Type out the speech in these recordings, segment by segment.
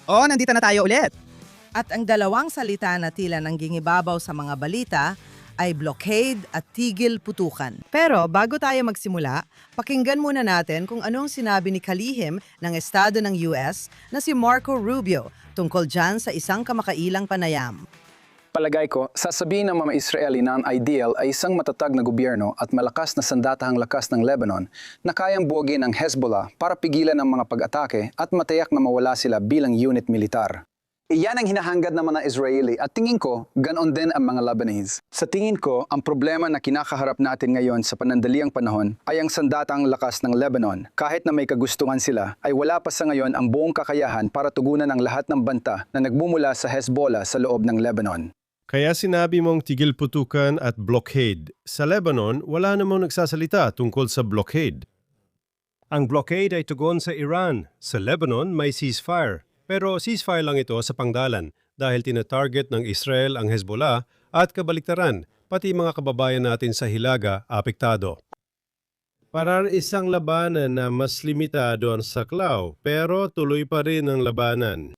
Oo, nandito na tayo ulit. At ang dalawang salita na tila nanggingibabaw sa mga balita ay blockade at tigil putukan. Pero bago tayo magsimula, pakinggan muna natin kung anong sinabi ni kalihim ng Estado ng US na si Marco Rubio tungkol dyan sa isang kamakailang panayam. Palagay ko, sasabihin ng mga Israeli na ang ideal ay isang matatag na gobyerno at malakas na sandatahang lakas ng Lebanon na kayang buwagin ang Hezbollah para pigilan ang mga pag-atake at matayak na mawala sila bilang unit militar. Iyan ang hinahangad ng mga Israeli at tingin ko, ganon din ang mga Lebanese. Sa tingin ko, ang problema na kinakaharap natin ngayon sa panandaliang panahon ay ang sandatahang lakas ng Lebanon. Kahit na may kagustuhan sila, ay wala pa sa ngayon ang buong kakayahan para tugunan ang lahat ng banta na nagmumula sa Hezbollah sa loob ng Lebanon. Kaya sinabi mong tigil putukan at blockade. Sa Lebanon, wala namang nagsasalita tungkol sa blockade. Ang blockade ay tugon sa Iran. Sa Lebanon, may ceasefire. Pero ceasefire lang ito sa pangdalan dahil tina-target ng Israel ang Hezbollah at kabaliktaran, pati mga kababayan natin sa Hilaga apektado. Parang isang labanan na mas limitado ang saklaw, pero tuloy pa rin ang labanan.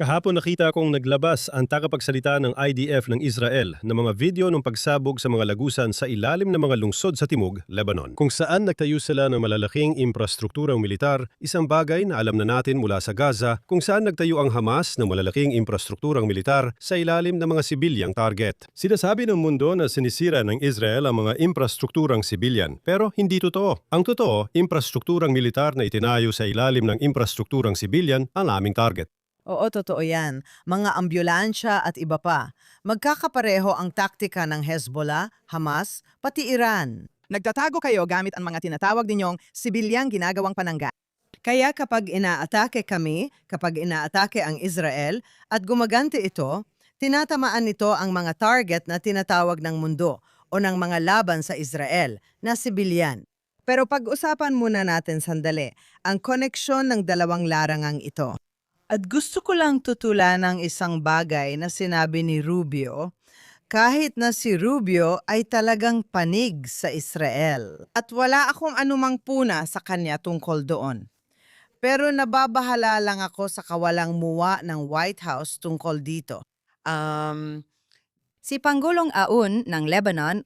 Kahapon nakita kong naglabas ang tagapagsalita ng IDF ng Israel ng mga video ng pagsabog sa mga lagusan sa ilalim ng mga lungsod sa Timog, Lebanon, kung saan nagtayo sila ng malalaking infrastrukturang militar, isang bagay na alam na natin mula sa Gaza, kung saan nagtayo ang Hamas ng malalaking infrastrukturang militar sa ilalim ng mga sibilyang target. Sinasabi ng mundo na sinisira ng Israel ang mga infrastrukturang sibilyan, pero hindi totoo. Ang totoo, infrastrukturang militar na itinayo sa ilalim ng infrastrukturang sibilyan ang aming target. Oo, totoo yan. Mga ambulansya at iba pa. Magkakapareho ang taktika ng Hezbollah, Hamas, pati Iran. Nagtatago kayo gamit ang mga tinatawag ninyong sibilyang ginagawang panangga. Kaya kapag inaatake kami, kapag inaatake ang Israel, at gumagante ito, tinatamaan nito ang mga target na tinatawag ng mundo o ng mga laban sa Israel na sibilyan. Pero pag-usapan muna natin sandali ang koneksyon ng dalawang larangang ito. At gusto ko lang tutulan ng isang bagay na sinabi ni Rubio, kahit na si Rubio ay talagang panig sa Israel. At wala akong anumang puna sa kanya tungkol doon. Pero nababahala lang ako sa kawalang muwa ng White House tungkol dito. Si Pangulong Aoun ng Lebanon,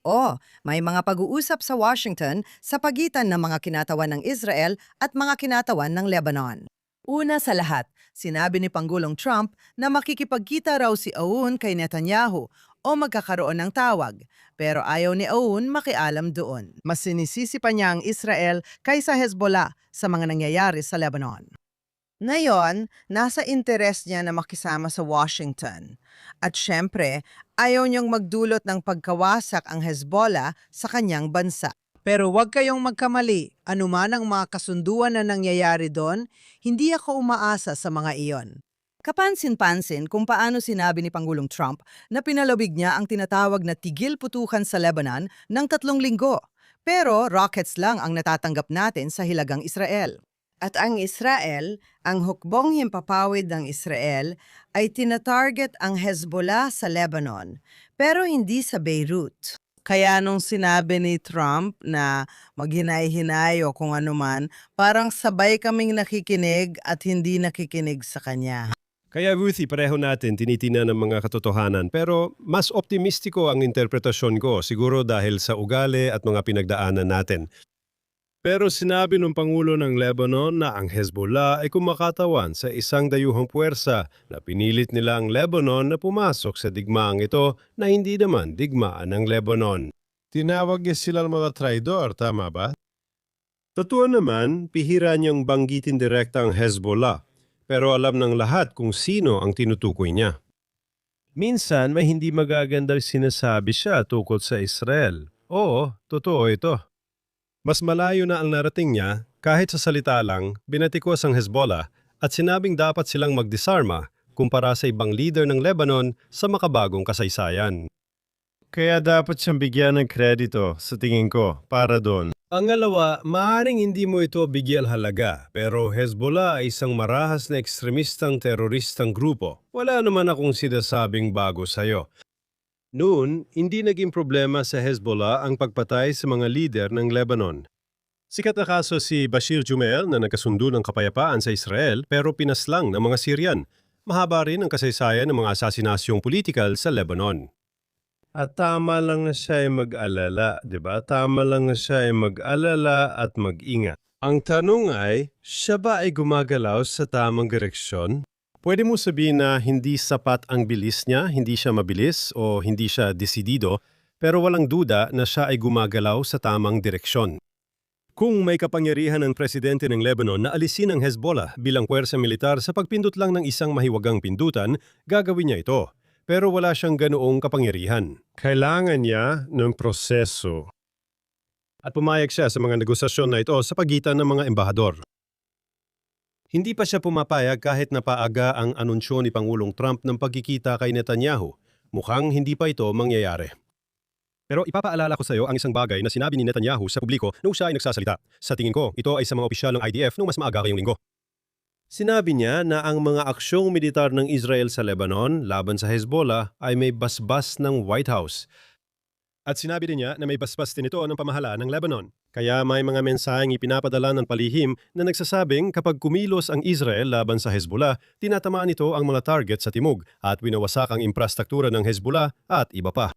may mga pag-uusap sa Washington sa pagitan ng mga kinatawan ng Israel at mga kinatawan ng Lebanon. Una sa lahat, sinabi ni Pangulong Trump na makikipagkita raw si Aoun kay Netanyahu o magkakaroon ng tawag. Pero ayaw ni Aoun makialam doon. Mas sinisisi pa niya ang Israel kaysa Hezbollah sa mga nangyayari sa Lebanon. Ngayon, nasa interes niya na makisama sa Washington. At syempre, ayaw niyang magdulot ng pagkawasak ang Hezbollah sa kanyang bansa. Pero huwag kayong magkamali, anuman ang mga kasunduan na nangyayari doon, hindi ako umaasa sa mga iyon. Kapansin-pansin kung paano sinabi ni Pangulong Trump na pinalawig niya ang tinatawag na tigil putukan sa Lebanon ng 3 linggo. Pero rockets lang ang natatanggap natin sa hilagang Israel. At ang Israel, ang hukbong himpapawid ng Israel, ay tinatarget ang Hezbollah sa Lebanon, pero hindi sa Beirut. Kaya nung sinabi ni Trump na maghinay-hinay o kung anuman, parang sabay kaming nakikinig at hindi nakikinig sa kanya. Kaya Ruthie, pareho natin tinitingnan ng mga katotohanan, pero mas optimistiko ang interpretasyon ko, siguro dahil sa ugali at mga pinagdaanan natin. Pero sinabi ng Pangulo ng Lebanon na ang Hezbollah ay kumakatawan sa isang dayuhang puwersa na pinilit nila ang Lebanon na pumasok sa digmaang ito na hindi naman digmaan ng Lebanon. Tinawag niya silang mga traidor, tama ba? Totoo naman, pihira niyang banggitin direkta ang Hezbollah, pero alam ng lahat kung sino ang tinutukoy niya. Minsan may hindi magagandang sinasabi siya tungkol sa Israel. Oo, totoo ito. Mas malayo na ang narating niya, kahit sa salita lang, binatikos ang Hezbollah at sinabing dapat silang magdisarma kumpara sa ibang leader ng Lebanon sa makabagong kasaysayan. Kaya dapat siyang bigyan ng kredito, sa tingin ko, para doon. Pangalawa, maaaring hindi mo ito bigyan halaga, pero Hezbollah ay isang marahas na ekstremistang teroristang grupo. Wala naman akong sinasabing bago sa'yo. Noon, hindi naging problema sa Hezbollah ang pagpatay sa mga lider ng Lebanon. Sikat na kaso si Bashir Jumeirah na nagkasundo ng kapayapaan sa Israel pero pinaslang ng mga Syrian. Mahaba rin ang kasaysayan ng mga asasinasyong politikal sa Lebanon. At tama lang na siya ay mag-alala, di ba? Tama lang na siya ay mag-alala at mag-ingat. Ang tanong ay, siya ba ay gumagalaw sa tamang direksyon? Pwede mo sabihin na hindi sapat ang bilis niya, hindi siya mabilis o hindi siya desidido, pero walang duda na siya ay gumagalaw sa tamang direksyon. Kung may kapangyarihan ng presidente ng Lebanon na alisin ang Hezbollah bilang puwersa militar sa pagpindot lang ng isang mahiwagang pindutan, gagawin niya ito. Pero wala siyang ganoong kapangyarihan. Kailangan niya ng proseso. At pumayag siya sa mga negosasyon na ito sa pagitan ng mga embahador. Hindi pa siya pumapayag kahit napaaga ang anunsyo ni Pangulong Trump ng pagkikita kay Netanyahu. Mukhang hindi pa ito mangyayari. Pero ipapaalala ko sa iyo ang isang bagay na sinabi ni Netanyahu sa publiko nung siya ay nagsasalita. Sa tingin ko, ito ay sa mga opisyal ng IDF nung mas maaga ngayong linggo. Sinabi niya na ang mga aksyong militar ng Israel sa Lebanon laban sa Hezbollah ay may basbas ng White House. At sinabi din niya na may basbas din ito ng pamahalaan ng Lebanon. Kaya may mga mensaheng ipinapadala ng palihim na nagsasabing kapag kumilos ang Israel laban sa Hezbollah, tinatamaan ito ang mga target sa timog at winawasak ang infrastruktura ng Hezbollah at iba pa.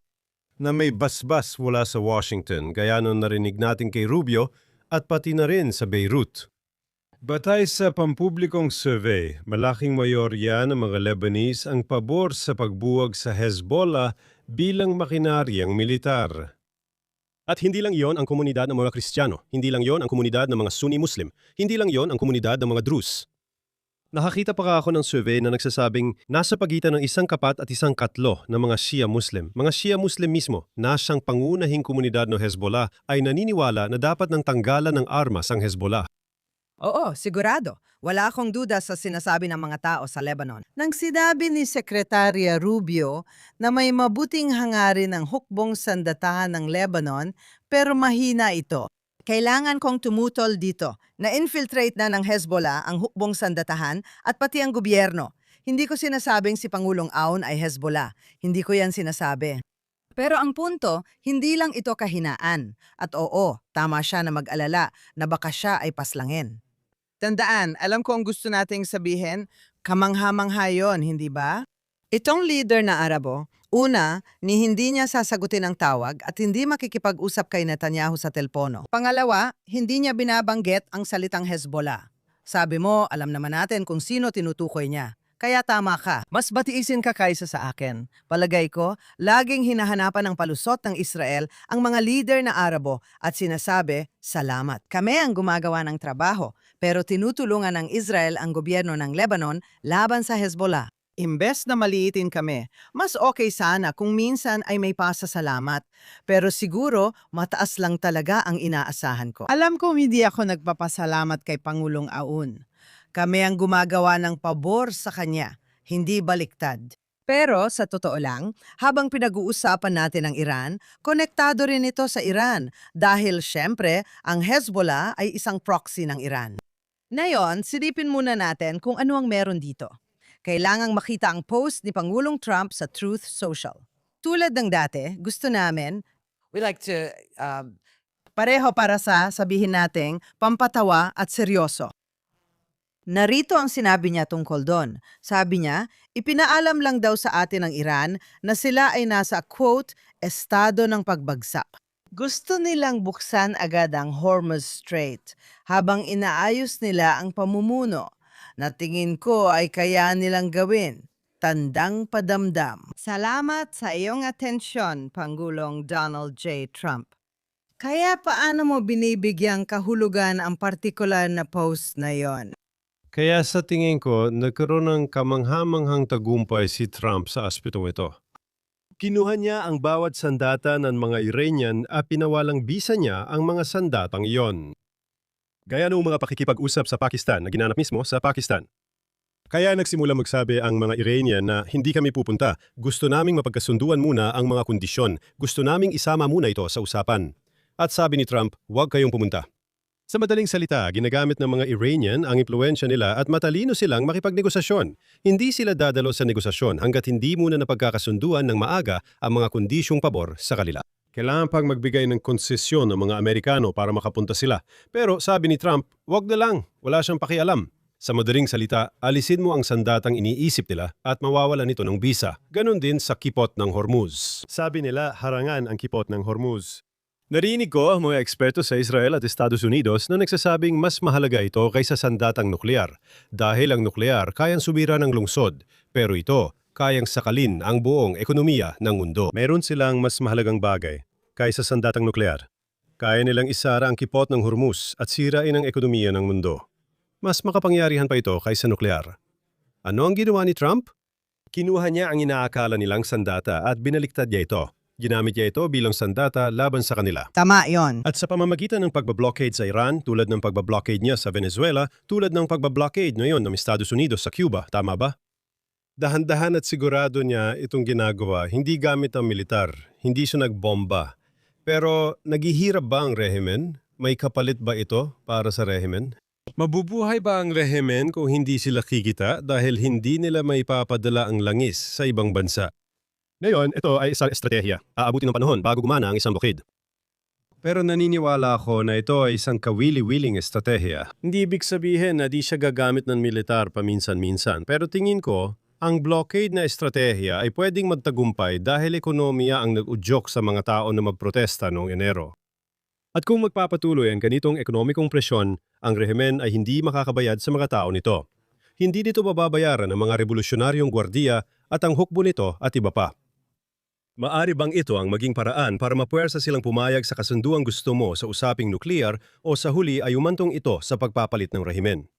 Na may basbas mula sa Washington, gaya nung narinig natin kay Rubio at pati na rin sa Beirut. Batay sa pampublikong survey, malaking mayorya ng mga Lebanese ang pabor sa pagbuwag sa Hezbollah bilang makinaryang militar. At hindi lang iyon ang komunidad ng mga Kristiyano, hindi lang iyon ang komunidad ng mga Sunni Muslim, hindi lang iyon ang komunidad ng mga Druze. Nakakita pa ako ng survey na nagsasabing nasa pagitan ng isang kapat at isang katlo ng mga Shia Muslim. Mga Shia Muslim mismo na siyang pangunahing komunidad ng Hezbollah ay naniniwala na dapat nang tanggalan ng armas ang Hezbollah. Oo, sigurado. Wala akong duda sa sinasabi ng mga tao sa Lebanon. Nang sinabi ni Sekretarya Rubio na may mabuting hangarin ng hukbong sandatahan ng Lebanon pero mahina ito. Kailangan kong tumutol dito na infiltrate na ng Hezbollah ang hukbong sandatahan at pati ang gobyerno. Hindi ko sinasabing si Pangulong Aoun ay Hezbollah. Hindi ko yan sinasabi. Pero ang punto, hindi lang ito kahinaan. At oo, tama siya na mag-alala na baka siya ay paslangin. Tandaan, alam ko ang gusto nating sabihin, kamangha-mangha yun, hindi ba? Itong leader na Arabo, una, ni hindi niya sasagutin ang tawag at hindi makikipag-usap kay Netanyahu sa telpono. Pangalawa, hindi niya binabanggit ang salitang Hezbollah. Sabi mo, alam naman natin kung sino tinutukoy niya. Kaya tama ka. Mas batiisin ka kaysa sa akin. Palagay ko, laging hinahanapan ng palusot ng Israel ang mga leader na Arabo at sinasabi, salamat. Kami ang gumagawa ng trabaho, pero tinutulungan ng Israel ang gobyerno ng Lebanon laban sa Hezbollah. Imbes na maliitin kami, mas okay sana kung minsan ay may pasasalamat. Pero siguro, mataas lang talaga ang inaasahan ko. Alam ko hindi ako nagpapasalamat kay Pangulong Aoun. Kami ang gumagawa ng pabor sa kanya, hindi baliktad. Pero sa totoo lang, habang pinag-uusapan natin ang Iran, konektado rin ito sa Iran dahil syempre ang Hezbollah ay isang proxy ng Iran. Ngayon, silipin muna natin kung ano ang meron dito. Kailangang makita ang post ni Pangulong Trump sa Truth Social. Tulad ng dati, gusto namin, we like to pareho para sa sabihin nating pampatawa at seryoso. Narito ang sinabi niya tungkol doon. Sabi niya, ipinaalam lang daw sa atin ng Iran na sila ay nasa, quote, estado ng pagbagsak. Gusto nilang buksan agad ang Hormuz Strait habang inaayos nila ang pamumuno na tingin ko ay kaya nilang gawin. Tandang padamdam. Salamat sa iyong atensyon, Pangulong Donald J. Trump. Kaya paano mo binibigyang kahulugan ang partikular na post na yon? Kaya sa tingin ko, nagkaroon ng kamanghamanghang tagumpay si Trump sa aspetong ito. Kinuha niya ang bawat sandata ng mga Iranian at pinawalang bisa niya ang mga sandatang iyon. Gaya noong mga pakikipag-usap sa Pakistan na ginanap mismo sa Pakistan. Kaya nagsimula magsabi ang mga Iranian na hindi kami pupunta. Gusto naming mapagkasunduan muna ang mga kondisyon. Gusto naming isama muna ito sa usapan. At sabi ni Trump, huwag kayong pumunta. Sa madaling salita, ginagamit ng mga Iranian ang impluensya nila at matalino silang makipagnegosasyon. Hindi sila dadalo sa negosasyon hanggat hindi muna napagkakasunduan ng maaga ang mga kondisyong pabor sa kanila. Kailangan pang magbigay ng konsesyon ng mga Amerikano para makapunta sila. Pero sabi ni Trump, wag na lang, wala siyang pakialam. Sa madaling salita, alisin mo ang sandatang iniisip nila at mawawalan ito ng bisa. Ganon din sa kipot ng Hormuz. Sabi nila, harangan ang kipot ng Hormuz. Narinig ko ang mga eksperto sa Israel at Estados Unidos na nagsasabing mas mahalaga ito kaysa sandatang nuklear. Dahil ang nuklear kayang sumira ng lungsod, pero ito kayang sakalin ang buong ekonomiya ng mundo. Meron silang mas mahalagang bagay kaysa sandatang nuklear. Kaya nilang isara ang kipot ng Hormuz at sirain ang ekonomiya ng mundo. Mas makapangyarihan pa ito kaysa nuklear. Ano ang ginawa ni Trump? Kinuha niya ang inaakala nilang sandata at binaliktad niya ito. Ginamit niya ito bilang sandata laban sa kanila. Tama yon. At sa pamamagitan ng pagbablockade sa Iran, tulad ng pagbablockade niya sa Venezuela, tulad ng pagbablockade ngayon ng Estados Unidos sa Cuba, tama ba? Dahan-dahan at sigurado niya itong ginagawa, hindi gamit ang militar, hindi siya nagbomba. Pero naghihirap ba ang rehimen? May kapalit ba ito para sa rehimen? Mabubuhay ba ang rehimen kung hindi sila kikita dahil hindi nila maipapadala ang langis sa ibang bansa? Ngayon, ito ay isang estratehiya. Aabutin ng panahon bago gumana ang isang blockade. Pero naniniwala ako na ito ay isang kawili-wiling estratehiya. Hindi ibig sabihin na di siya gagamit ng militar paminsan-minsan. Pero tingin ko, ang blockade na estratehiya ay pwedeng magtagumpay dahil ekonomiya ang nag-udyok sa mga tao na magprotesta noong Enero. At kung magpapatuloy ang ganitong ekonomikong presyon, ang rehimen ay hindi makakabayad sa mga tao nito. Hindi nito mababayaran ang mga revolusyonaryong gwardiya at ang hukbo nito at iba pa. Maari bang ito ang maging paraan para mapuwersa silang pumayag sa kasunduang gusto mo sa usaping nuklear o sa huli ay umantong ito sa pagpapalit ng rehimen?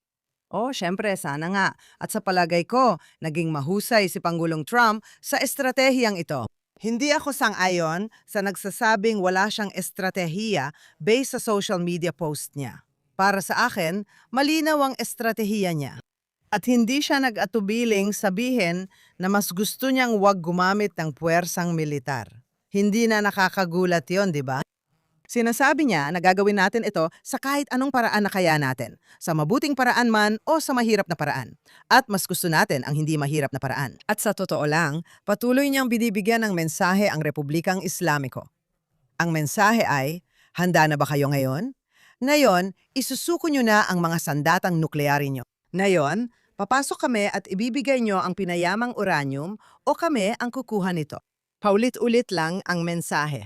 Oh, syempre, sana nga. At sa palagay ko, naging mahusay si Pangulong Trump sa estratehiyang ito. Hindi ako sang-ayon sa nagsasabing wala siyang estratehiya based sa social media post niya. Para sa akin, malinaw ang estratehiya niya. At hindi siya nag-atubiling sabihin na mas gusto niyang huwag gumamit ng puwersang militar. Hindi na nakakagulat yon, di ba? Sinasabi niya na gagawin natin ito sa kahit anong paraan na kaya natin, sa mabuting paraan man o sa mahirap na paraan. At mas gusto natin ang hindi mahirap na paraan. At sa totoo lang, patuloy niyang binibigyan ng mensahe ang Republikang Islamiko. Ang mensahe ay, handa na ba kayo ngayon? Ngayon, isusuko niyo na ang mga sandatang nukleary niyo. Ngayon, papasok kami at ibibigay niyo ang pinayamang uranium o kami ang kukuha nito. Paulit-ulit lang ang mensahe.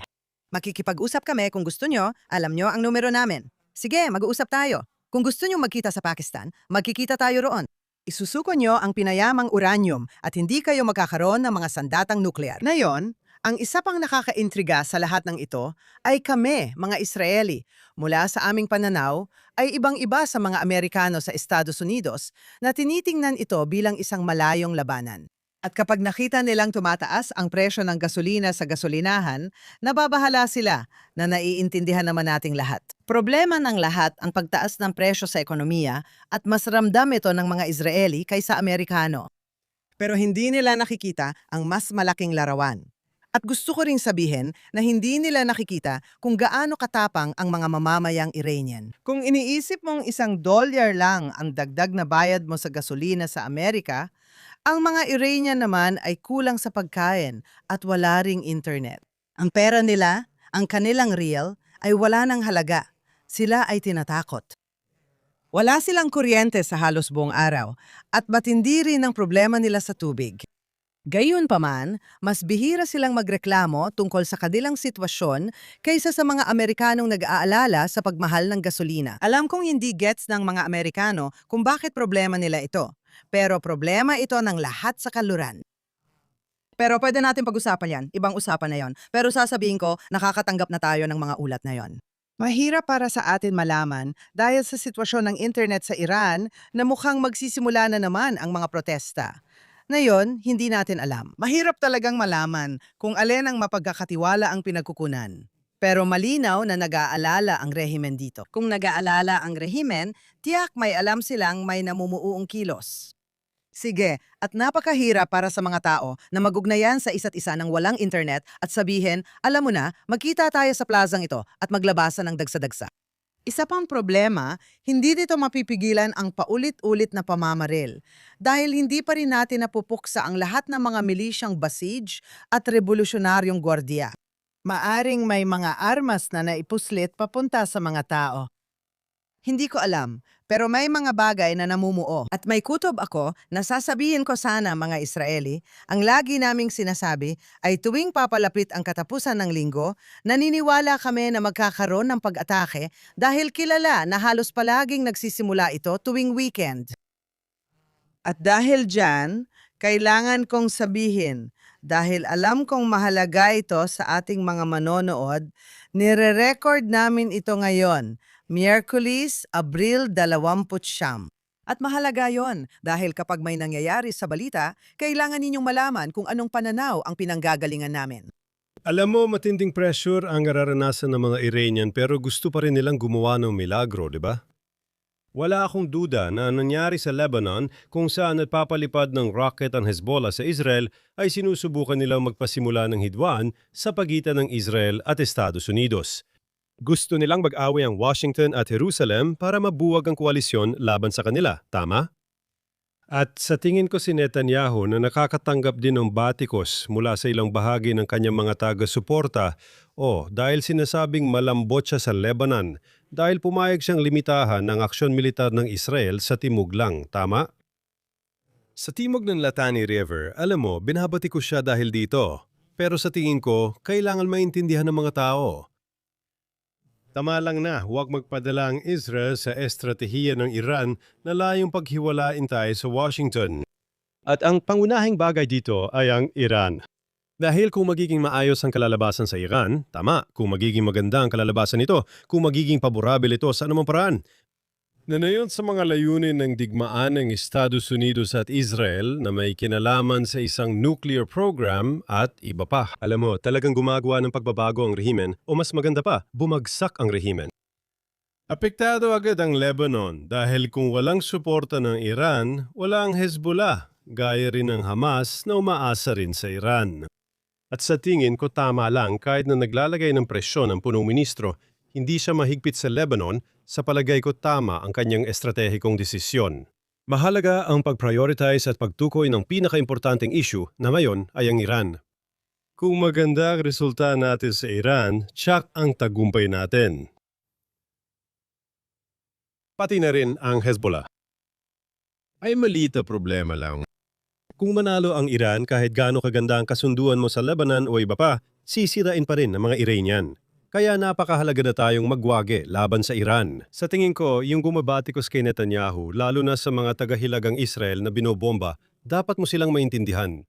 Makikipag-usap kami kung gusto nyo, alam nyo ang numero namin. Sige, mag-uusap tayo. Kung gusto nyo magkita sa Pakistan, magkikita tayo roon. Isusuko nyo ang pinayamang uranium at hindi kayo magkakaroon ng mga sandatang nuklear. Ngayon, ang isa pang nakakaintriga sa lahat ng ito ay kami, mga Israeli, mula sa aming pananaw, ay ibang-iba sa mga Amerikano sa Estados Unidos na tinitingnan ito bilang isang malayong labanan. At kapag nakita nilang tumataas ang presyo ng gasolina sa gasolinahan, nababahala sila na naiintindihan naman nating lahat. Problema ng lahat ang pagtaas ng presyo sa ekonomiya at mas ramdam ito ng mga Israeli kaysa Amerikano. Pero hindi nila nakikita ang mas malaking larawan. At gusto ko ring sabihin na hindi nila nakikita kung gaano katapang ang mga mamamayang Iranian. Kung iniisip mong $1 lang ang dagdag na bayad mo sa gasolina sa Amerika, ang mga Iranian naman ay kulang sa pagkain at wala ring internet. Ang pera nila, ang kanilang real, ay wala ng halaga. Sila ay tinatakot. Wala silang kuryente sa halos buong araw at matindi rin ang problema nila sa tubig. Gayunpaman, mas bihira silang magreklamo tungkol sa kanilang sitwasyon kaysa sa mga Amerikanong nag-aalala sa pagmahal ng gasolina. Alam kong hindi gets ng mga Amerikano kung bakit problema nila ito. Pero problema ito ng lahat sa kanluran. Pero pwede natin pag-usapan yan. Ibang usapan na yon. Pero sasabihin ko, nakakatanggap na tayo ng mga ulat na yon. Mahirap para sa atin malaman dahil sa sitwasyon ng internet sa Iran na mukhang magsisimula na naman ang mga protesta. Ngayon, hindi natin alam. Mahirap talagang malaman kung alin ang mapagkakatiwala ang pinagkukunan. Pero malinaw na nag-aalala ang rehimen dito. Kung nag-aalala ang rehimen, tiyak may alam silang may namumuuong kilos. Sige, at napakahirap para sa mga tao na magugnayan sa isa't isa ng walang internet at sabihin, alam mo na, magkita tayo sa plazang ito at maglabasan ng dagsa-dagsa. Isa pang problema, hindi dito mapipigilan ang paulit-ulit na pamamaril dahil hindi pa rin natin napupuksa ang lahat ng mga milisyang basij at revolusyonaryong gwardiya. Maaring may mga armas na naipuslit papunta sa mga tao. Hindi ko alam, Pero may mga bagay na namumuo. At may kutob ako na sasabihin ko sana mga Israeli, ang lagi naming sinasabi ay tuwing papalapit ang katapusan ng linggo, naniniwala kami na magkakaroon ng pag-atake dahil kilala na halos palaging nagsisimula ito tuwing weekend. At dahil dyan, kailangan kong sabihin, dahil alam kong mahalaga ito sa ating mga manonood, nire-record namin ito ngayon, Miyerkules, Abril 29. At mahalaga yon dahil kapag may nangyayari sa balita, kailangan ninyong malaman kung anong pananaw ang pinanggagalingan namin. Alam mo, matinding pressure ang nararanasan ng mga Iranian pero gusto pa rin nilang gumawa ng milagro, di ba? Wala akong duda na nangyari sa Lebanon kung saan nagpapalipad ng rocket ang Hezbollah sa Israel ay sinusubukan nilang magpasimula ng hidwaan sa pagitan ng Israel at Estados Unidos. Gusto nilang mag-away ang Washington at Jerusalem para mabuwag ang koalisyon laban sa kanila, tama? At sa tingin ko si Netanyahu na nakakatanggap din ng batikos mula sa ilang bahagi ng kanyang mga taga-suporta dahil sinasabing malambot siya sa Lebanon dahil pumayag siyang limitahan ang aksyon militar ng Israel sa timog lang, tama? Sa timog ng Litani River, alam mo, binabati ko siya dahil dito. Pero sa tingin ko, kailangan maintindihan ng mga tao. Tama lang na huwag magpadala ang Israel sa estratehiya ng Iran na layong paghiwalain tayo sa Washington. At ang pangunahing bagay dito ay ang Iran. Dahil kung magiging maayos ang kalalabasan sa Iran, tama, kung magiging maganda ang kalalabasan nito, kung magiging paborabil ito sa anumang paraan. Nanayon sa mga layunin ng digmaan ng Estados Unidos at Israel na may kinalaman sa isang nuclear program at iba pa. Alam mo, talagang gumagawa ng pagbabago ang rehimen o mas maganda pa, bumagsak ang rehimen. Apektado agad ang Lebanon dahil kung walang suporta ng Iran, wala ang Hezbollah, gaya rin ng Hamas na umaasa rin sa Iran. At sa tingin ko tama lang kahit na naglalagay ng presyon ang punong ministro, hindi siya mahigpit sa Lebanon, sa palagay ko tama ang kanyang estratehikong desisyon. Mahalaga ang pag-prioritize at pagtukoy ng pinaka-importanteng issue na ngayon ay ang Iran. Kung maganda ang resulta natin sa Iran, tsak ang tagumpay natin. Pati na rin ang Hezbollah. Ay maliit na problema lang. Kung manalo ang Iran kahit gaano kaganda ang kasunduan mo sa Lebanon o iba pa, sisirain pa rin ng mga Iranian. Kaya napakahalaga na tayong magwagi laban sa Iran. Sa tingin ko, yung gumabatikos kay Netanyahu, lalo na sa mga tagahilagang Israel na binobomba, dapat mo silang maintindihan.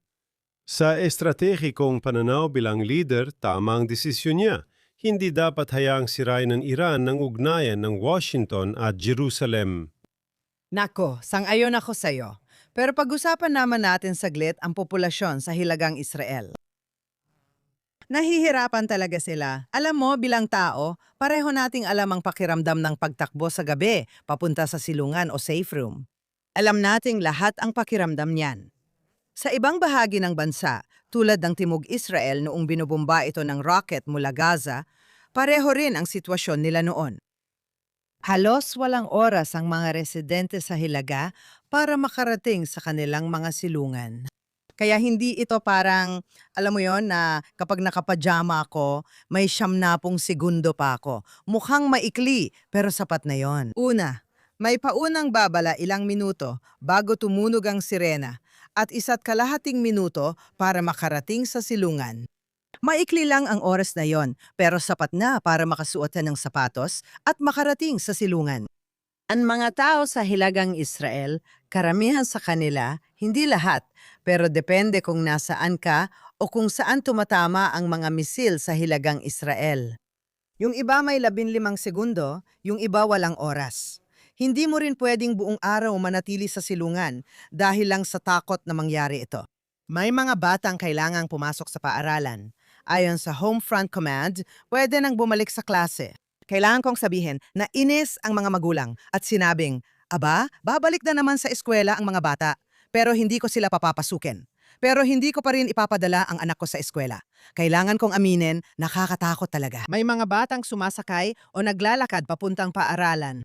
Sa estratehikong pananaw bilang leader, tama ang desisyon niya. Hindi dapat hayaang sirain ng Iran ng ugnayan ng Washington at Jerusalem. Nako, sang-ayon ako sa'yo. Pero pag-usapan naman natin saglit ang populasyon sa Hilagang Israel. Nahihirapan talaga sila. Alam mo, bilang tao, pareho nating alam ang pakiramdam ng pagtakbo sa gabi, papunta sa silungan o safe room. Alam nating lahat ang pakiramdam niyan. Sa ibang bahagi ng bansa, tulad ng Timog Israel noong binubomba ito ng rocket mula Gaza, pareho rin ang sitwasyon nila noon. Halos walang oras ang mga residente sa Hilaga para makarating sa kanilang mga silungan. Kaya hindi ito parang, alam mo yon na kapag nakapajama ako, may 70 segundo pa ako. Mukhang maikli, pero sapat na yon. Una, may paunang babala ilang minuto bago tumunog ang sirena at 1.5 minuto para makarating sa silungan. Maikli lang ang oras na yon, pero sapat na para makasuot ng sapatos at makarating sa silungan. Ang mga tao sa Hilagang Israel, karamihan sa kanila, hindi lahat, pero depende kung nasaan ka o kung saan tumatama ang mga misil sa Hilagang Israel. Yung iba may 15 segundo, yung iba walang oras. Hindi mo rin pwedeng buong araw manatili sa silungan dahil lang sa takot na mangyari ito. May mga batang kailangang pumasok sa paaralan. Ayon sa Homefront Command, pwede nang bumalik sa klase. Kailangan kong sabihin na inis ang mga magulang at sinabing, "Aba, babalik na naman sa eskwela ang mga bata, pero hindi ko sila papapasukin. Pero hindi ko pa rin ipapadala ang anak ko sa eskwela. Kailangan kong aminin, nakakatakot talaga." May mga batang sumasakay o naglalakad papuntang paaralan.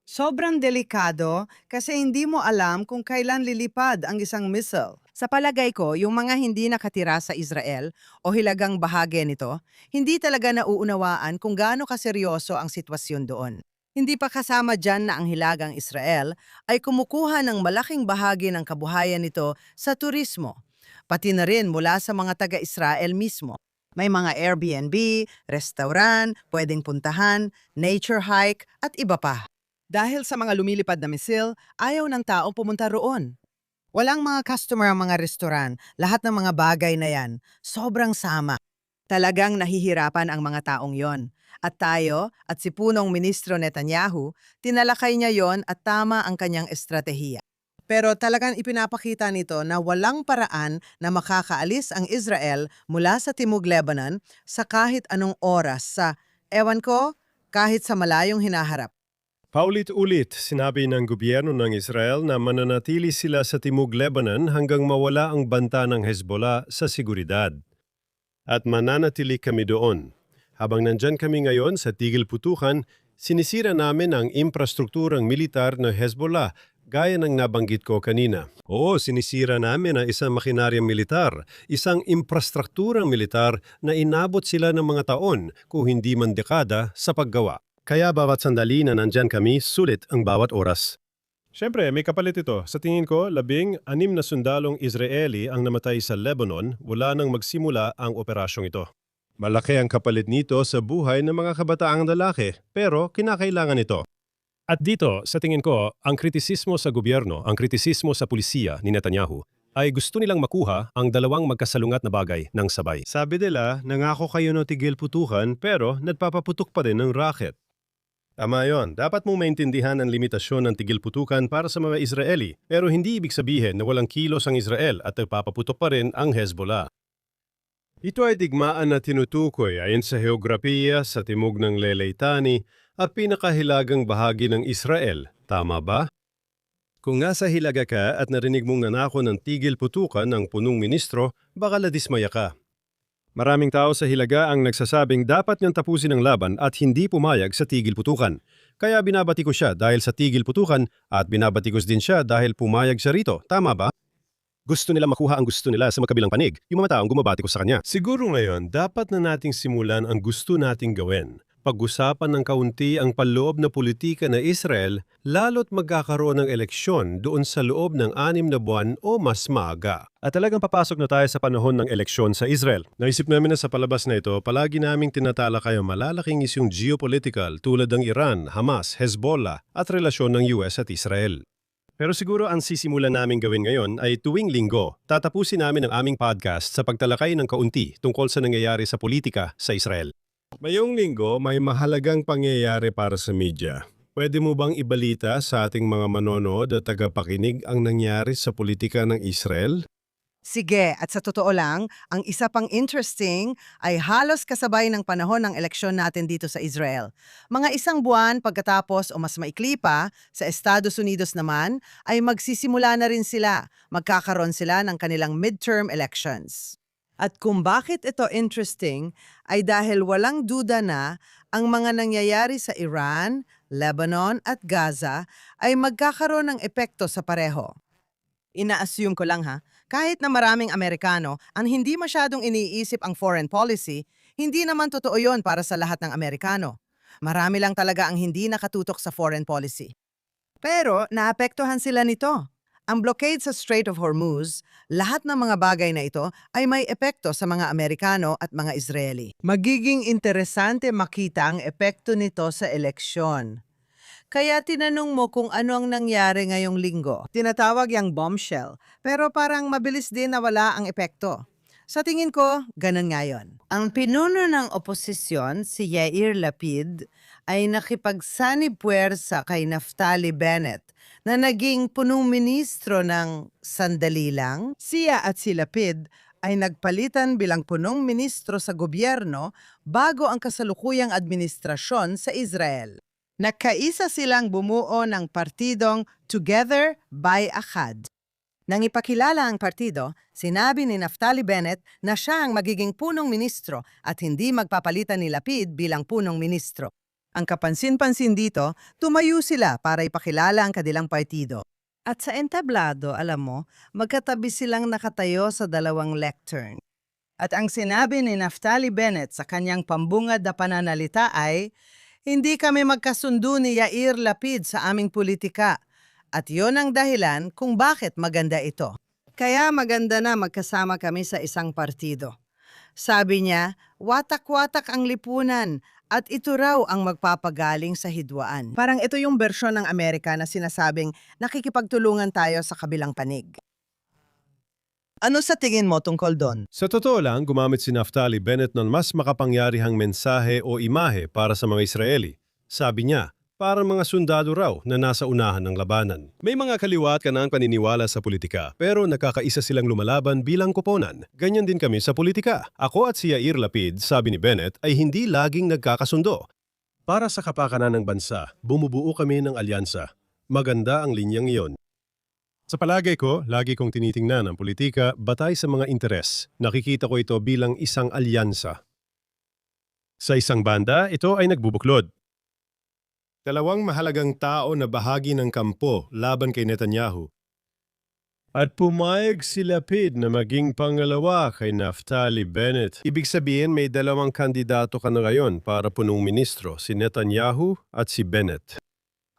Sobrang delikado kasi hindi mo alam kung kailan lilipad ang isang missile. Sa palagay ko, yung mga hindi nakatira sa Israel o hilagang bahagi nito, hindi talaga nauunawaan kung gaano kaseryoso ang sitwasyon doon. Hindi pa kasama dyan na ang hilagang Israel ay kumukuha ng malaking bahagi ng kabuhayan nito sa turismo, pati na rin mula sa mga taga-Israel mismo. May mga Airbnb, restaurant, pwedeng puntahan, nature hike at iba pa. Dahil sa mga lumilipad na misil, ayaw ng tao pumunta roon. Walang mga customer ang mga restoran, lahat ng mga bagay na yan, sobrang sama. Talagang nahihirapan ang mga taong yon. At tayo, at si punong ministro Netanyahu, tinalakay niya yon at tama ang kanyang estratehiya. Pero talagang ipinapakita nito na walang paraan na makakaalis ang Israel mula sa Timog Lebanon sa kahit anong oras sa, ewan ko, kahit sa malayong hinaharap. Paulit-ulit, sinabi ng gobyerno ng Israel na mananatili sila sa Timog Lebanon hanggang mawala ang banta ng Hezbollah sa seguridad. At mananatili kami doon. Habang nandyan kami ngayon sa tigil putukan, sinisira namin ang infrastrukturang militar ng Hezbollah gaya ng nabanggit ko kanina. Oo, sinisira namin ang isang makinaryang militar, isang infrastrukturang militar na inabot sila ng mga taon kung hindi man dekada sa paggawa. Kaya bawat sandali na nandyan kami, sulit ang bawat oras. Siyempre, may kapalit ito. Sa tingin ko, 16 na sundalong Israeli ang namatay sa Lebanon mula nang magsimula ang operasyong ito. Malaki ang kapalit nito sa buhay ng mga kabataang lalaki, pero kinakailangan ito. At dito, sa tingin ko, ang kritisismo sa gobyerno, ang kritisismo sa pulisya ni Netanyahu, ay gusto nilang makuha ang dalawang magkasalungat na bagay ng sabay. Sabi nila, nangako kayo ng tigil putukan pero nagpapaputok pa din ng racket. Tama yun. Dapat mong maintindihan ang limitasyon ng tigil putukan para sa mga Israeli, pero hindi ibig sabihin na walang kilos ang Israel at nagpapaputok pa rin ang Hezbollah. Ito ay digmaan na tinutukoy ayon sa heograpiya sa timog ng Leytani at pinakahilagang bahagi ng Israel. Tama ba? Kung nasa Hilaga ka at narinig mong nanako ng tigil putukan ng punong ministro, baka nadismaya ka. Maraming tao sa Hilaga ang nagsasabing dapat niyang tapusin ang laban at hindi pumayag sa tigil putukan. Kaya binabati ko siya dahil sa tigil putukan at binabati ko din siya dahil pumayag siya rito. Tama ba? Gusto nila makuha ang gusto nila sa magkabilang panig. Yung mga taong gumabati ko sa kanya. Siguro ngayon, dapat na nating simulan ang gusto nating gawin. Pag-usapan ng kaunti ang panloob na politika ng Israel, lalo't magkakaroon ng eleksyon doon sa loob ng 6 na buwan o mas maaga. At talagang papasok na tayo sa panahon ng eleksyon sa Israel. Naisip namin na sa palabas na ito, palagi naming tinatalakay ang malalaking isyong geopolitical tulad ng Iran, Hamas, Hezbollah at relasyon ng US at Israel. Pero siguro ang sisimulan namin gawin ngayon ay tuwing linggo, tatapusin namin ang aming podcast sa pagtalakay ng kaunti tungkol sa nangyayari sa politika sa Israel. Mayong linggo, may mahalagang pangyayari para sa media. Pwede mo bang ibalita sa ating mga manonood at tagapakinig ang nangyari sa politika ng Israel? Sige, at sa totoo lang, ang isa pang interesting ay halos kasabay ng panahon ng eleksyon natin dito sa Israel. Mga 1 buwan pagkatapos o mas maikli pa, sa Estados Unidos naman, ay magsisimula na rin sila. Magkakaroon sila ng kanilang midterm elections. At kung bakit ito interesting ay dahil walang duda na ang mga nangyayari sa Iran, Lebanon at Gaza ay magkakaroon ng epekto sa pareho. Ina-assume ko lang kahit na maraming Amerikano ang hindi masyadong iniisip ang foreign policy, hindi naman totoo yon para sa lahat ng Amerikano. Marami lang talaga ang hindi nakatutok sa foreign policy. Pero naapektuhan sila nito. Ang blockade sa Strait of Hormuz, lahat ng mga bagay na ito ay may epekto sa mga Amerikano at mga Israeli. Magiging interesante makita ang epekto nito sa eleksyon. Kaya tinanong mo kung ano ang nangyari ngayong linggo. Tinatawag yang bombshell, pero parang mabilis din nawala ang epekto. Sa tingin ko, ganun nga yun. Ang pinuno ng oposisyon, si Yair Lapid, ay nakipagsanib puwersa kay Naftali Bennett na naging punong ministro ng sandali lang. Siya at si Lapid ay nagpalitan bilang punong ministro sa gobyerno bago ang kasalukuyang administrasyon sa Israel. Nagkaisa silang bumuo ng partidong Together by Achad. Nang ipakilala ang partido, sinabi ni Naftali Bennett na siya ang magiging punong ministro at hindi magpapalitan ni Lapid bilang punong ministro. Ang kapansin-pansin dito, tumayo sila para ipakilala ang kanilang partido. At sa entablado, alam mo, magkatabi silang nakatayo sa 2 lectern. At ang sinabi ni Naftali Bennett sa kanyang pambungad na pananalita ay, Hindi kami magkasundo ni Yair Lapid sa aming politika. At yon ang dahilan kung bakit maganda ito. Kaya maganda na magkasama kami sa isang partido. Sabi niya, watak-watak ang lipunan at ito raw ang magpapagaling sa hidwaan. Parang ito yung bersyon ng Amerika na sinasabing nakikipagtulungan tayo sa kabilang panig. Ano sa tingin mo tungkol doon? Sa totoo lang, gumamit si Naftali Bennett ng mas makapangyarihang mensahe o imahe para sa mga Israeli. Sabi niya, parang mga sundalo raw na nasa unahan ng labanan. May mga kaliwa at kanang paniniwala sa politika, pero nakakaisa silang lumalaban bilang koponan. Ganyan din kami sa politika. Ako at si Yair Lapid, sabi ni Bennett, ay hindi laging nagkakasundo. Para sa kapakanan ng bansa, bumubuo kami ng alyansa. Maganda ang linyang iyon. Sa palagay ko, lagi kong tinitingnan ang politika batay sa mga interes. Nakikita ko ito bilang isang alyansa. Sa isang banda, ito ay nagbubuklod. Dalawang mahalagang tao na bahagi ng kampo laban kay Netanyahu. At pumayag si Lapid na maging pangalawa kay Naftali Bennett. Ibig sabihin may dalawang kandidato ka na ngayon para punong ministro, si Netanyahu at si Bennett.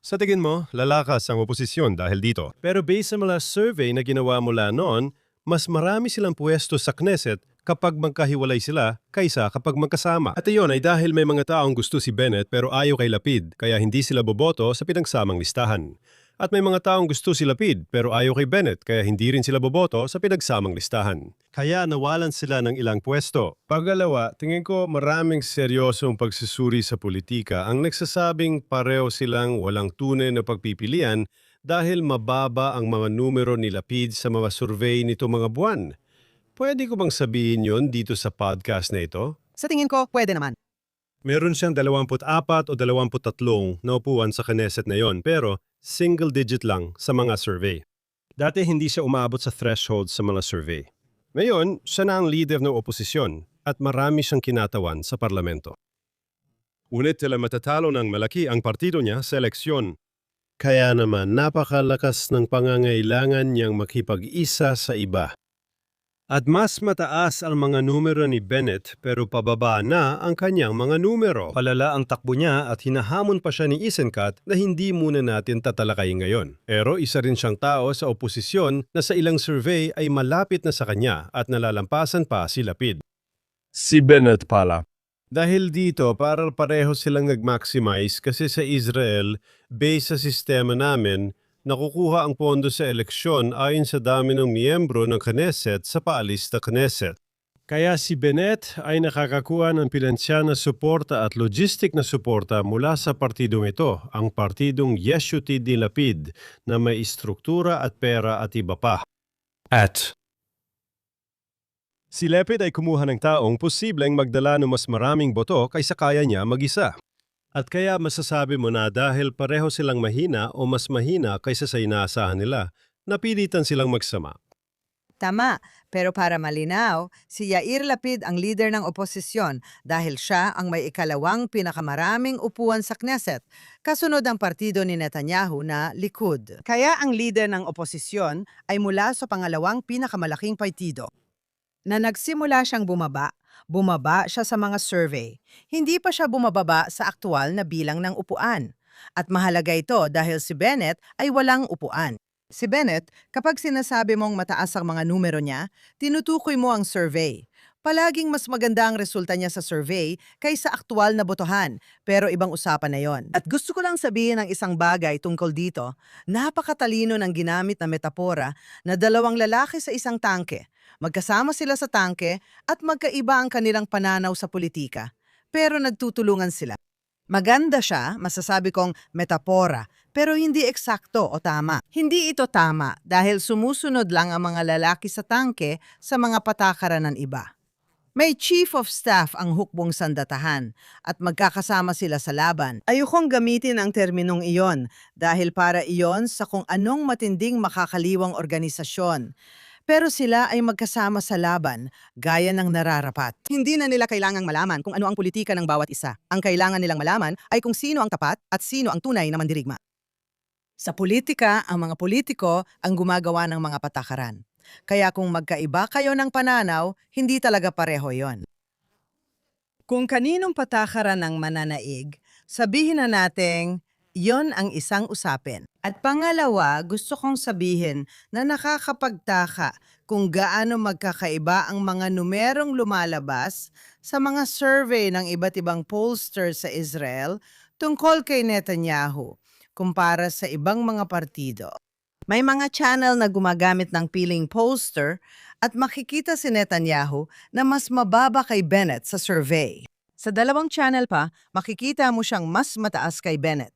Sa tingin mo, lalakas ang oposisyon dahil dito. Pero based sa mga survey na ginawa mula noon, mas marami silang pwesto sa Knesset kapag magkahiwalay sila kaysa kapag magkasama. At iyon ay dahil may mga taong gusto si Bennett pero ayaw kay Lapid kaya hindi sila boboto sa pinagsamang listahan. At may mga taong gusto si Lapid pero ayaw kay Bennett kaya hindi rin sila boboto sa pinagsamang listahan. Kaya nawalan sila ng ilang pwesto. Pagalawa, tingin ko maraming seryosong pagsusuri sa politika ang nagsasabing pareho silang walang tunay na pagpipilian dahil mababa ang mga numero ni Lapid sa mga survey nito mga buwan. Pwede ko bang sabihin yon dito sa podcast na ito? Sa tingin ko, pwede naman. Meron siyang 24 o 23 na upuan sa Knesset na yon pero single digit lang sa mga survey. Dati hindi siya umabot sa threshold sa mga survey. Ngayon, siya na ang leader ng oposisyon at marami siyang kinatawan sa parlamento. Unit tila matatalo ng malaki ang partido niya sa eleksyon. Kaya naman napakalakas ng pangangailangan niyang makipag-isa sa iba. At mas mataas ang mga numero ni Bennett pero pababa na ang kanyang mga numero. Palala ang takbo niya at hinahamon pa siya ni Isenkat na hindi muna natin tatalakayin ngayon. Pero isa rin siyang tao sa oposisyon na sa ilang survey ay malapit na sa kanya at nalalampasan pa si Lapid. Si Bennett pala. Dahil dito, pareho silang nag-maximize kasi sa Israel, based sa sistema namin, nakukuha ang pondo sa eleksyon ayon sa dami ng miyembro ng Knesset sa paalis na Knesset. Kaya si Bennett ay nakakakuha ng pinansyal na suporta at logistic na suporta mula sa partidong ito, ang partidong Yeshuti di Lapid na may istruktura at pera at iba pa. At si Lapid ay kumuha ng taong posibleng magdala ng mas maraming boto kaysa kaya niya mag-isa. At kaya masasabi mo na dahil pareho silang mahina o mas mahina kaysa sa inaasahan nila, napilitan silang magsama. Tama, pero para malinaw, si Yair Lapid ang leader ng oposisyon dahil siya ang may ikalawang pinakamaraming upuan sa Knesset, kasunod ang partido ni Netanyahu na Likud. Kaya ang leader ng oposisyon ay mula sa pangalawang pinakamalaking partido. Na nagsimula siyang bumaba siya sa mga survey. Hindi pa siya bumababa sa aktual na bilang ng upuan. At mahalaga ito dahil si Bennett ay walang upuan. Si Bennett, kapag sinasabi mong mataas ang mga numero niya, tinutukoy mo ang survey. Palaging mas maganda ang resulta niya sa survey kaysa aktual na botohan, pero ibang usapan na yon. At gusto ko lang sabihin ng isang bagay tungkol dito, napakatalino ng ginamit na metapora na dalawang lalaki sa isang tangke. Magkasama sila sa tangke at magkaiba ang kanilang pananaw sa politika, pero nagtutulungan sila. Maganda siya, masasabi kong metapora, pero hindi eksakto o tama. Hindi ito tama dahil sumusunod lang ang mga lalaki sa tangke sa mga patakaran ng iba. May chief of staff ang hukbong sandatahan at magkakasama sila sa laban. Ayokong gamitin ang terminong iyon dahil para iyon sa kung anong matinding makakaliwang organisasyon. Pero sila ay magkasama sa laban, gaya ng nararapat. Hindi na nila kailangang malaman kung ano ang politika ng bawat isa. Ang kailangan nilang malaman ay kung sino ang tapat at sino ang tunay na mandirigma. Sa politika, ang mga politiko ang gumagawa ng mga patakaran. Kaya kung magkaiba kayo ng pananaw, hindi talaga pareho yon. Kung kaninong patakaran ang mananaig, Sabihin na nating yon ang isang usapin. At pangalawa, gusto kong sabihin na nakakapagtaka kung gaano magkakaiba ang mga numerong lumalabas sa mga survey ng iba't ibang pollsters sa Israel tungkol kay Netanyahu kumpara sa ibang mga partido. May mga channel na gumagamit ng piling pollster at makikita si Netanyahu na mas mababa kay Bennett sa survey. Sa dalawang channel pa, makikita mo siyang mas mataas kay Bennett.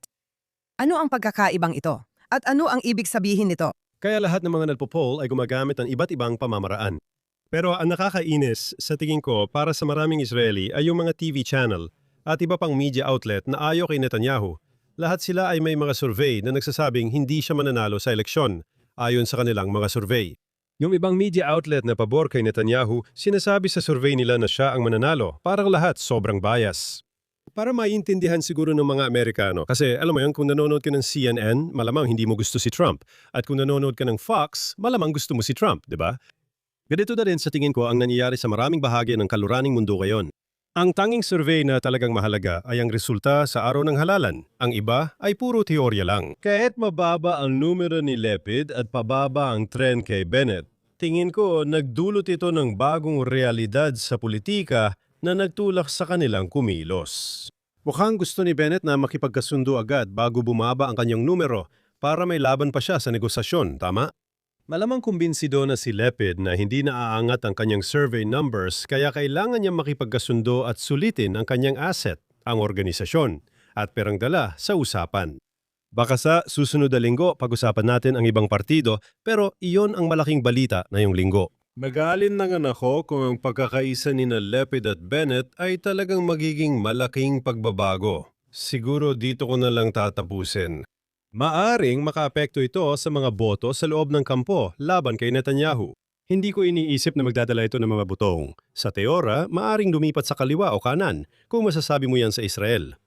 Ano ang pagkakaibang ito? At ano ang ibig sabihin nito? Kaya lahat ng mga nagpo-poll ay gumagamit ng iba't ibang pamamaraan. Pero ang nakakainis sa tingin ko para sa maraming Israeli ay yung mga TV channel at iba pang media outlet na ayaw kay Netanyahu. Lahat sila ay may mga survey na nagsasabing hindi siya mananalo sa eleksyon ayon sa kanilang mga survey. Yung ibang media outlet na pabor kay Netanyahu, sinasabi sa survey nila na siya ang mananalo. Parang lahat sobrang bias. Para maiintindihan siguro ng mga Amerikano. Kasi alam mo yun, kung nanonood ka ng CNN, malamang hindi mo gusto si Trump. At kung nanonood ka ng Fox, malamang gusto mo si Trump, di ba? Ganito na rin sa tingin ko ang nangyayari sa maraming bahagi ng kaluraning mundo ngayon. Ang tanging survey na talagang mahalaga ay ang resulta sa araw ng halalan. Ang iba ay puro teorya lang. Kahit mababa ang numero ni Lepid at pababa ang trend kay Bennett, tingin ko nagdulot ito ng bagong realidad sa politika na nagtulak sa kanilang kumilos. Mukhang gusto ni Bennett na makipagkasundo agad bago bumaba ang kanyang numero para may laban pa siya sa negosasyon, tama? Malamang kumbinsido na si Lepid na hindi naaangat ang kanyang survey numbers kaya kailangan niya makipagkasundo at sulitin ang kanyang asset, ang organisasyon, at perang dala sa usapan. Baka sa susunod na linggo pag-usapan natin ang ibang partido pero iyon ang malaking balita na yung linggo. Magalin na nga ako kung ang pagkakaisa ni na Lepid at Bennett ay talagang magiging malaking pagbabago. Siguro dito ko na lang tatapusin. Maaring makaapekto ito sa mga boto sa loob ng kampo laban kay Netanyahu. Hindi ko iniisip na magdadala ito ng mga butong. Sa teora, maaring lumipat sa kaliwa o kanan kung masasabi mo yan sa Israel.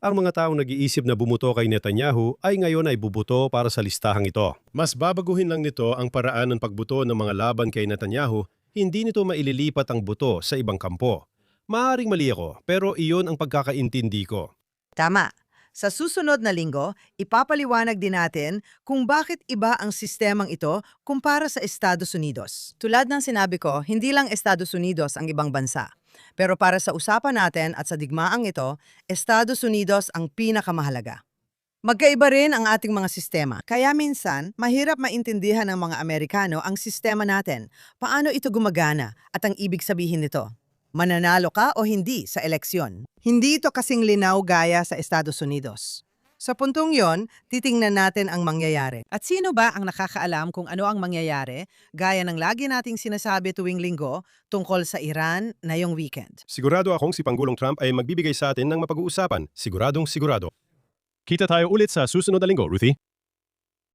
Ang mga taong nag-iisip na bumuto kay Netanyahu ay ngayon ay bubuto para sa listahang ito. Mas babaguhin lang nito ang paraan ng pagbuto ng mga laban kay Netanyahu, hindi nito maililipat ang buto sa ibang kampo. Maaring mali ako, pero iyon ang pagkakaintindi ko. Tama. Sa susunod na linggo, ipapaliwanag din natin kung bakit iba ang sistemang ito kumpara sa Estados Unidos. Tulad ng sinabi ko, hindi lang Estados Unidos ang ibang bansa. Pero para sa usapan natin at sa digmaang ito, Estados Unidos ang pinakamahalaga. Magkaiba rin ang ating mga sistema. Kaya minsan, mahirap maintindihan ng mga Amerikano ang sistema natin. Paano ito gumagana at ang ibig sabihin nito? Mananalo ka o hindi sa eleksyon? Hindi ito kasing linaw gaya sa Estados Unidos. Sa puntong yon, titingnan natin ang mangyayari. At sino ba ang nakakaalam kung ano ang mangyayari, gaya ng lagi nating sinasabi tuwing linggo tungkol sa Iran na yung weekend? Sigurado akong si Pangulong Trump ay magbibigay sa atin ng mapag-uusapan. Siguradong sigurado. Kita tayo ulit sa susunod na linggo, Ruthie.